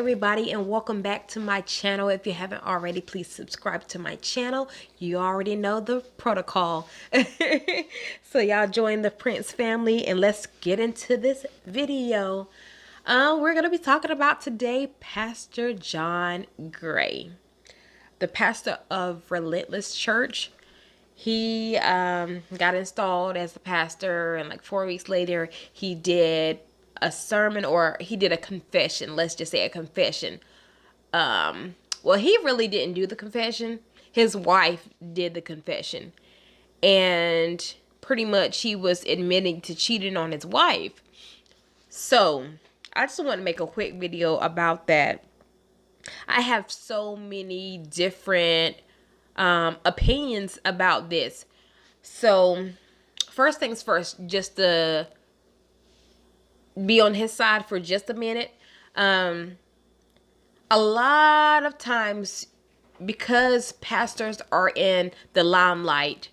everybody, and welcome back to my channel. If you haven't already, please subscribe to my channel. You already know the protocol. So y'all join the Prince family and let's get into this video. We're going to be talking about today Pastor John Gray, the pastor of Relentless Church. He got installed as the pastor, and like 4 weeks later he did a sermon, or he did a confession. Let's just say a confession. Well, he really didn't do the confession. His wife did the confession, and pretty much he was admitting to cheating on his wife. So I just want to make a quick video about that. I have so many different opinions about this. So first things first, just to be on his side for just a minute. A lot of times, because pastors are in the limelight,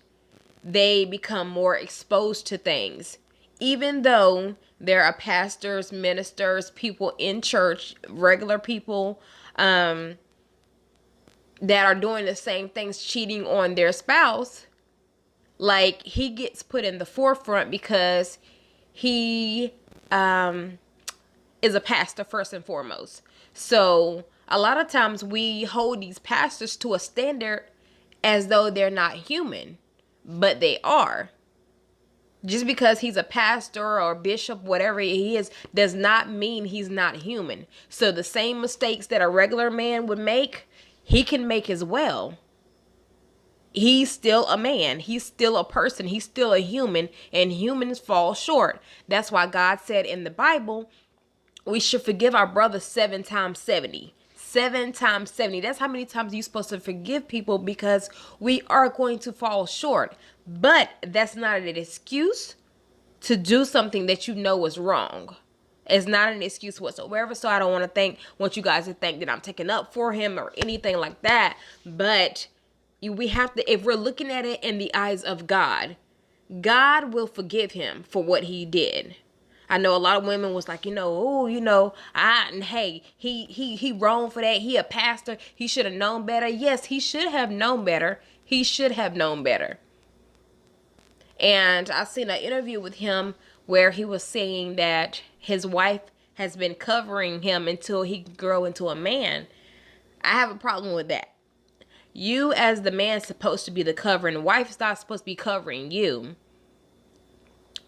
they become more exposed to things. Even though there are pastors, ministers, people in church, regular people, that are doing the same things, cheating on their spouse, like, he gets put in the forefront because he is a pastor first and foremost. So a lot of times we hold these pastors to a standard as though they're not human, but they are. Just because he's a pastor or bishop, whatever he is, does not mean he's not human. So the same mistakes that a regular man would make, he can make as well. He's still a man. He's still a person. He's still a human, and humans fall short. That's why God said in the Bible, we should forgive our brother 7 times 70. 7 times 70. That's how many times you're supposed to forgive people, because we are going to fall short. But that's not an excuse to do something that you know is wrong. It's not an excuse whatsoever. So I don't want you guys to think that I'm taking up for him or anything like that. But we have to, if we're looking at it in the eyes of God, God will forgive him for what he did. I know a lot of women was like, hey, he wrong for that. He a pastor. He should have known better. Yes, he should have known better. He should have known better. And I seen an interview with him where he was saying that his wife has been covering him until he could grow into a man. I have a problem with that. You as the man supposed to be the covering. The wife is not supposed to be covering you.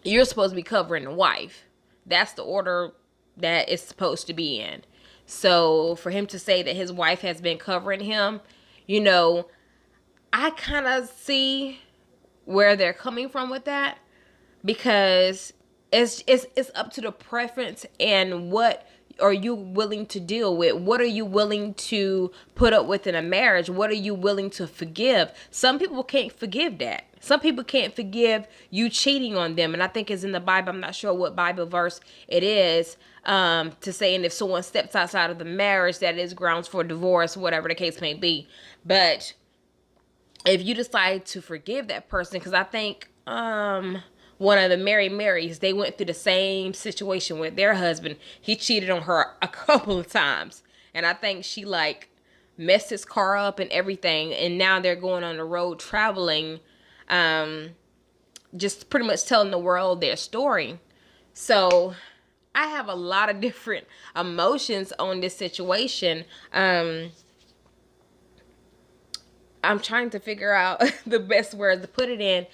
You're supposed to be covering the wife. That's the order that it's supposed to be in. So for him to say that his wife has been covering him, I kind of see where they're coming from with that, because it's up to the preference and what are you willing to deal with? What are you willing to put up with in a marriage? What are you willing to forgive? Some people can't forgive that. Some people can't forgive you cheating on them. And I think it's in the Bible. I'm not sure what Bible verse it is, to say, and if someone steps outside of the marriage, that is grounds for divorce, whatever the case may be. But if you decide to forgive that person, because I think one of the Mary Marys, they went through the same situation with their husband. He cheated on her a couple of times, and I think she messed his car up and everything, and now they're going on the road traveling, just pretty much telling the world their story. So I have a lot of different emotions on this situation. I'm trying to figure out the best words to put it in.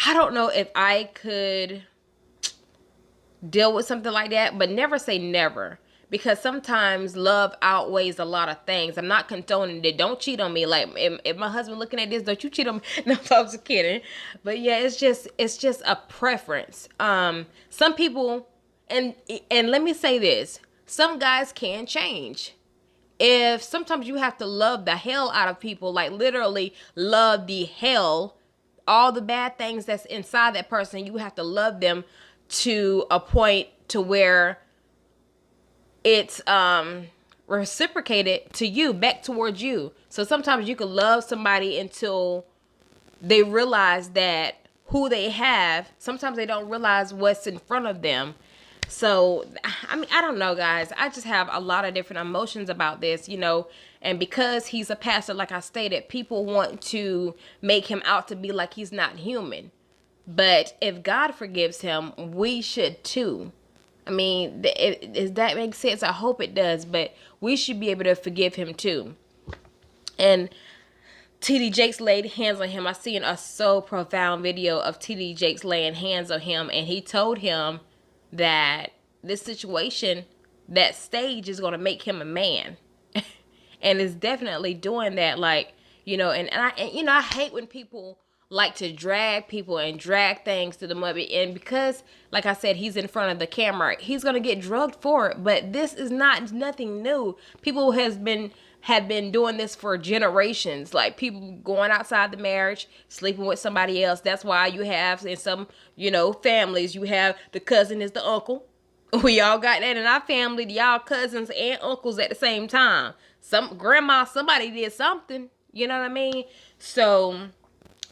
I don't know if I could deal with something like that, but never say never, because sometimes love outweighs a lot of things. I'm not condoning it. Don't cheat on me. Like, if my husband looking at this, don't you cheat on me? No, I'm just kidding. But yeah, it's just a preference. Some people, and let me say this, some guys can change. If sometimes you have to love the hell out of people, like literally love the hell, all the bad things that's inside that person, you have to love them to a point to where it's reciprocated to you, back towards you. So sometimes you can love somebody until they realize that who they have, sometimes they don't realize what's in front of them. So, I mean, I don't know, guys. I just have a lot of different emotions about this, you know. And because he's a pastor, like I stated, people want to make him out to be like he's not human. But if God forgives him, we should too. I mean, does that make sense? I hope it does. But we should be able to forgive him too. And TD Jakes laid hands on him. I seen a so profound video of TD Jakes laying hands on him, and he told him that this situation, that stage is going to make him a man. And it's definitely doing that. Like, you know, and you know, I hate when people like to drag people and drag things to the mud. And because, like I said, he's in front of the camera, he's going to get drugged for it. But this is nothing new. People have been doing this for generations. Like, people going outside the marriage, sleeping with somebody else. That's why you have, in some, you know, families, you have the cousin is the uncle. We all got that in our family. Y'all cousins and uncles at the same time. Some grandma, somebody did something. You know what I mean? So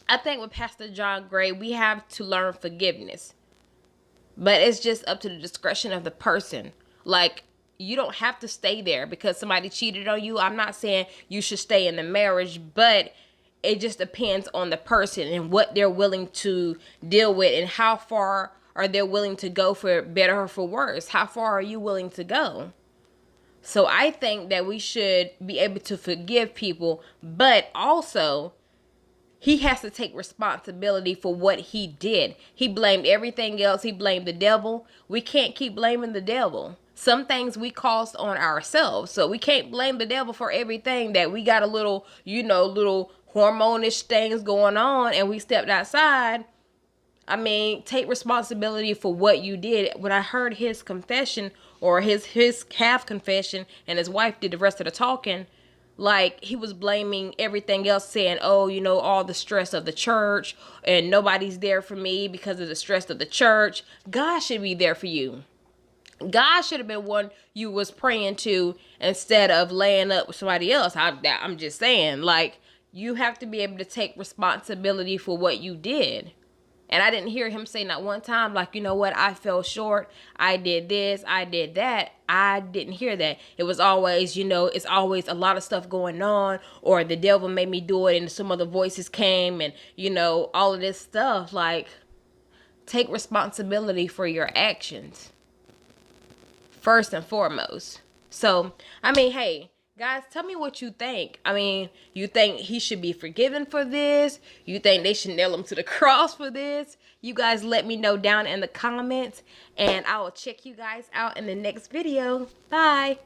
I think with Pastor John Gray, we have to learn forgiveness. But it's just up to the discretion of the person. Like, you don't have to stay there because somebody cheated on you. I'm not saying you should stay in the marriage, but it just depends on the person and what they're willing to deal with and how far are they willing to go, for better or for worse. How far are you willing to go? So I think that we should be able to forgive people, but also he has to take responsibility for what he did. He blamed everything else. He blamed the devil. We can't keep blaming the devil. Some things we caused on ourselves. So we can't blame the devil for everything that we got a little, you know, little hormone-ish things going on and we stepped outside. I mean, take responsibility for what you did. When I heard his confession, or his half confession, and his wife did the rest of the talking, like, he was blaming everything else, saying, oh, you know, all the stress of the church, and nobody's there for me because of the stress of the church. God should be there for you. God should have been one you was praying to instead of laying up with somebody else. I'm just saying, like, you have to be able to take responsibility for what you did. And I didn't hear him say not one time, like, you know what, I fell short. I did this, I did that. I didn't hear that. It was always, you know, it's always a lot of stuff going on, or the devil made me do it and some other voices came and, you know, all of this stuff. Like, take responsibility for your actions first and foremost. So, I mean, hey, guys, tell me what you think. I mean, you think he should be forgiven for this? You think they should nail him to the cross for this? You guys let me know down in the comments, and I will check you guys out in the next video. Bye.